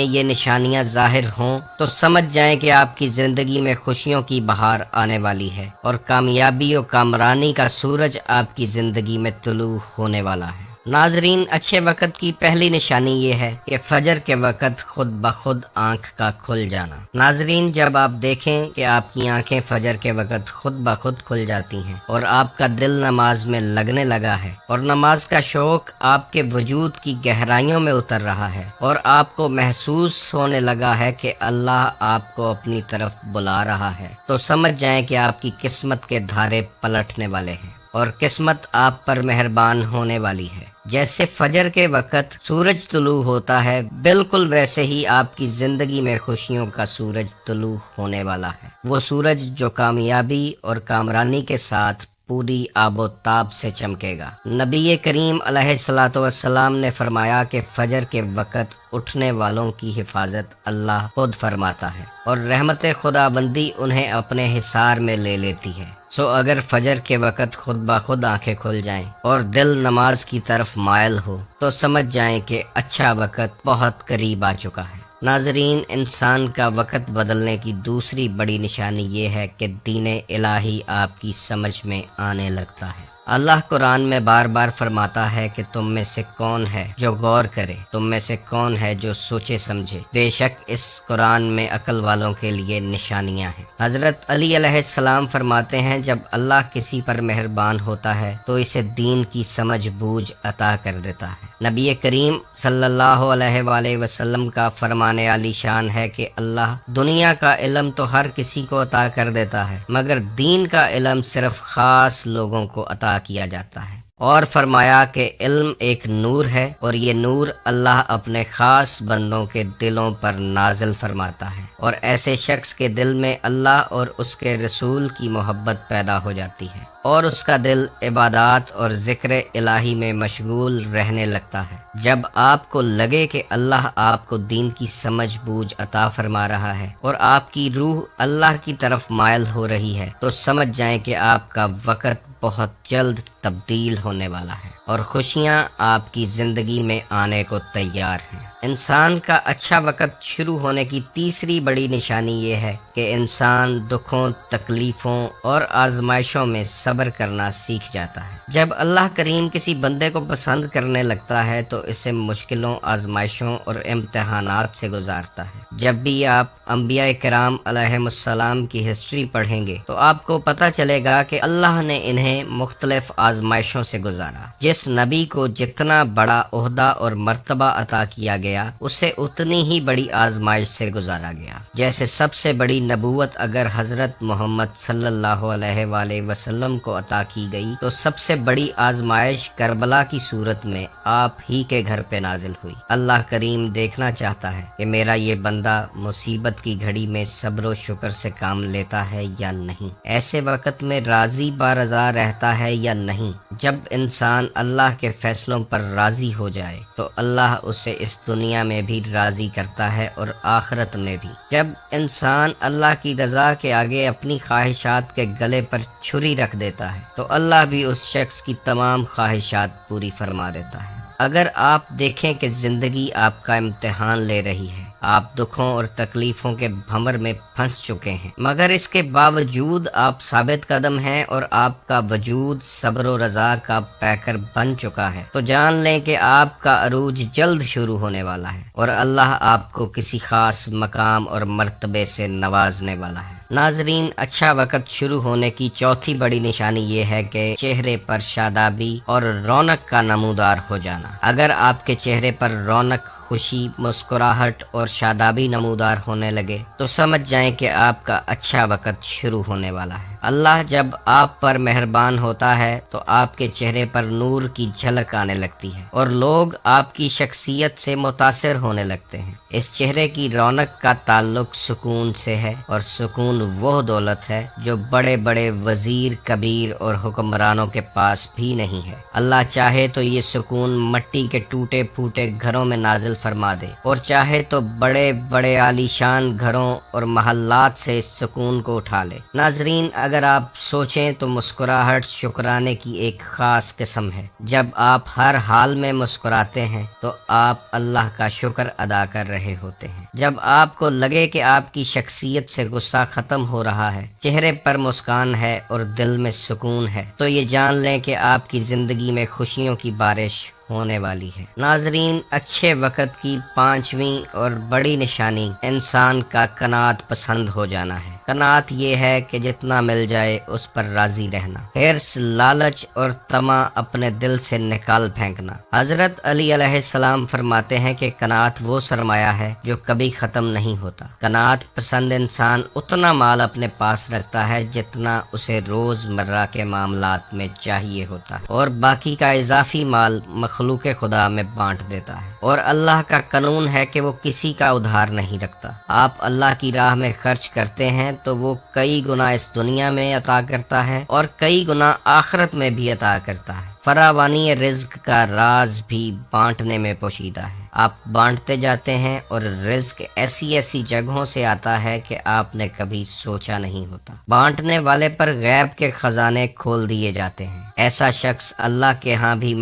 یہ نشانیاں ظاہر ہوں تو سمجھ جائیں کہ آپ کی زندگی میں خوشیوں کی بہار آنے والی ہے اور کامیابی اور کامرانی کا سورج آپ کی زندگی میں طلوع ہونے والا ہے۔ ناظرین، اچھے وقت کی پہلی نشانی یہ ہے کہ فجر کے وقت خود بخود آنکھ کا کھل جانا۔ ناظرین، جب آپ دیکھیں کہ آپ کی آنکھیں فجر کے وقت خود بخود کھل جاتی ہیں اور آپ کا دل نماز میں لگنے لگا ہے اور نماز کا شوق آپ کے وجود کی گہرائیوں میں اتر رہا ہے اور آپ کو محسوس ہونے لگا ہے کہ اللہ آپ کو اپنی طرف بلا رہا ہے، تو سمجھ جائیں کہ آپ کی قسمت کے دھارے پلٹنے والے ہیں اور قسمت آپ پر مہربان ہونے والی ہے۔ جیسے فجر کے وقت سورج طلوع ہوتا ہے، بالکل ویسے ہی آپ کی زندگی میں خوشیوں کا سورج طلوع ہونے والا ہے، وہ سورج جو کامیابی اور کامرانی کے ساتھ پوری آب و تاب سے چمکے گا۔ نبی کریم علیہ الصلوۃ والسلام نے فرمایا کہ فجر کے وقت اٹھنے والوں کی حفاظت اللہ خود فرماتا ہے اور رحمت خداوندی انہیں اپنے حصار میں لے لیتی ہے۔ سو اگر فجر کے وقت خود بخود آنکھیں کھل جائیں اور دل نماز کی طرف مائل ہو تو سمجھ جائیں کہ اچھا وقت بہت قریب آ چکا ہے۔ ناظرین، انسان کا وقت بدلنے کی دوسری بڑی نشانی یہ ہے کہ دین الہی آپ کی سمجھ میں آنے لگتا ہے۔ اللہ قرآن میں بار بار فرماتا ہے کہ تم میں سے کون ہے جو غور کرے، تم میں سے کون ہے جو سوچے سمجھے۔ بے شک اس قرآن میں عقل والوں کے لیے نشانیاں ہیں۔ حضرت علی علیہ السلام فرماتے ہیں جب اللہ کسی پر مہربان ہوتا ہے تو اسے دین کی سمجھ بوجھ عطا کر دیتا ہے۔ نبی کریم صلی اللہ علیہ وآلہ وسلم کا فرمان عالی شان ہے کہ اللہ دنیا کا علم تو ہر کسی کو عطا کر دیتا ہے مگر دین کا علم صرف خاص لوگوں کو عطا کیا جاتا ہے، اور فرمایا کہ علم ایک نور ہے اور یہ نور اللہ اپنے خاص بندوں کے دلوں پر نازل فرماتا ہے اور ایسے شخص کے دل میں اللہ اور اس کے رسول کی محبت پیدا ہو جاتی ہے اور اس کا دل عبادات اور ذکر الہی میں مشغول رہنے لگتا ہے۔ جب آپ کو لگے کہ اللہ آپ کو دین کی سمجھ بوجھ عطا فرما رہا ہے اور آپ کی روح اللہ کی طرف مائل ہو رہی ہے تو سمجھ جائیں کہ آپ کا وقت بہت جلد تبدیل ہونے والا ہے اور خوشیاں آپ کی زندگی میں آنے کو تیار ہیں۔ انسان کا اچھا وقت شروع ہونے کی تیسری بڑی نشانی یہ ہے کہ انسان دکھوں، تکلیفوں اور آزمائشوں میں صبر کرنا سیکھ جاتا ہے۔ جب اللہ کریم کسی بندے کو پسند کرنے لگتا ہے تو اسے مشکلوں، آزمائشوں اور امتحانات سے گزارتا ہے۔ جب بھی آپ انبیاء کرام علیہم السلام کی ہسٹری پڑھیں گے تو آپ کو پتہ چلے گا کہ اللہ نے انہیں مختلف آزمائشوں سے گزارا۔ جس نبی کو جتنا بڑا عہدہ اور مرتبہ عطا کیا گیا اسے اتنی ہی بڑی آزمائش سے گزارا گیا۔ جیسے سب سے بڑی نبوت اگر حضرت محمد صلی اللہ علیہ وآلہ وسلم کو عطا کی گئی تو سب سے بڑی آزمائش کربلا کی صورت میں آپ ہی کے گھر پہ نازل ہوئی۔ اللہ کریم دیکھنا چاہتا ہے کہ میرا یہ بندہ مصیبت کی گھڑی میں صبر و شکر سے کام لیتا ہے یا نہیں، ایسے وقت میں راضی برضا رہتا ہے یا نہیں۔ جب انسان اللہ کے فیصلوں پر راضی ہو جائے تو اللہ اسے اس دنیا میں بھی راضی کرتا ہے اور آخرت میں بھی۔ جب انسان اللہ کی رضا کے آگے اپنی خواہشات کے گلے پر چھری رکھ دیتا ہے تو اللہ بھی اس شخص کی تمام خواہشات پوری فرما دیتا ہے۔ اگر آپ دیکھیں کہ زندگی آپ کا امتحان لے رہی ہے، آپ دکھوں اور تکلیفوں کے بھنور میں پھنس چکے ہیں مگر اس کے باوجود آپ ثابت قدم ہیں اور آپ کا وجود صبر و رضا کا پیکر بن چکا ہے تو جان لیں کہ آپ کا عروج جلد شروع ہونے والا ہے اور اللہ آپ کو کسی خاص مقام اور مرتبے سے نوازنے والا ہے۔ ناظرین، اچھا وقت شروع ہونے کی چوتھی بڑی نشانی یہ ہے کہ چہرے پر شادابی اور رونق کا نمودار ہو جانا۔ اگر آپ کے چہرے پر رونق، خوشی، مسکراہٹ اور شادابی نمودار ہونے لگے تو سمجھ جائیں کہ آپ کا اچھا وقت شروع ہونے والا ہے۔ اللہ جب آپ پر مہربان ہوتا ہے تو آپ کے چہرے پر نور کی جھلک آنے لگتی ہے اور لوگ آپ کی شخصیت سے متاثر ہونے لگتے ہیں۔ اس چہرے کی رونق کا تعلق سکون سے ہے اور سکون وہ دولت ہے جو بڑے بڑے وزیر، کبیر اور حکمرانوں کے پاس بھی نہیں ہے۔ اللہ چاہے تو یہ سکون مٹی کے ٹوٹے پھوٹے گھروں میں نازل فرما دے اور چاہے تو بڑے بڑے عالی شان گھروں اور محلات سے اس سکون کو اٹھا لے۔ ناظرین، اگر آپ سوچیں تو مسکراہٹ شکرانے کی ایک خاص قسم ہے۔ جب آپ ہر حال میں مسکراتے ہیں تو آپ اللہ کا شکر ادا کر رہے ہوتے ہیں۔ جب آپ کو لگے کہ آپ کی شخصیت سے غصہ ختم ہو رہا ہے، چہرے پر مسکان ہے اور دل میں سکون ہے، تو یہ جان لیں کہ آپ کی زندگی میں خوشیوں کی بارش ہونے والی ہے۔ ناظرین، اچھے وقت کی پانچویں اور بڑی نشانی انسان کا قناعت پسند ہو جانا ہے۔ قناعت یہ ہے کہ جتنا مل جائے اس پر راضی رہنا، حرص، لالچ اور طمع اپنے دل سے نکال پھینکنا۔ حضرت علی علیہ السلام فرماتے ہیں کہ قناعت وہ سرمایہ ہے جو کبھی ختم نہیں ہوتا۔ قناعت پسند انسان اتنا مال اپنے پاس رکھتا ہے جتنا اسے روز مرہ کے معاملات میں چاہیے ہوتا ہے، اور باقی کا اضافی مال مخلوق خدا میں بانٹ دیتا ہے۔ اور اللہ کا قانون ہے کہ وہ کسی کا ادھار نہیں رکھتا۔ آپ اللہ کی راہ میں خرچ کرتے ہیں تو وہ کئی گنا اس دنیا میں عطا کرتا ہے اور کئی گنا آخرت میں بھی عطا کرتا ہے۔ فراوانی رزق کا راز بھی بانٹنے میں پوشیدہ ہے۔ آپ بانٹتے جاتے ہیں اور رزق ایسی ایسی جگہوں سے آتا ہے کہ آپ نے کبھی سوچا نہیں ہوتا۔ بانٹنے والے پر غیب کے خزانے کھول دیے جاتے ہیں۔ ایسا شخص اللہ کے ہاں بھی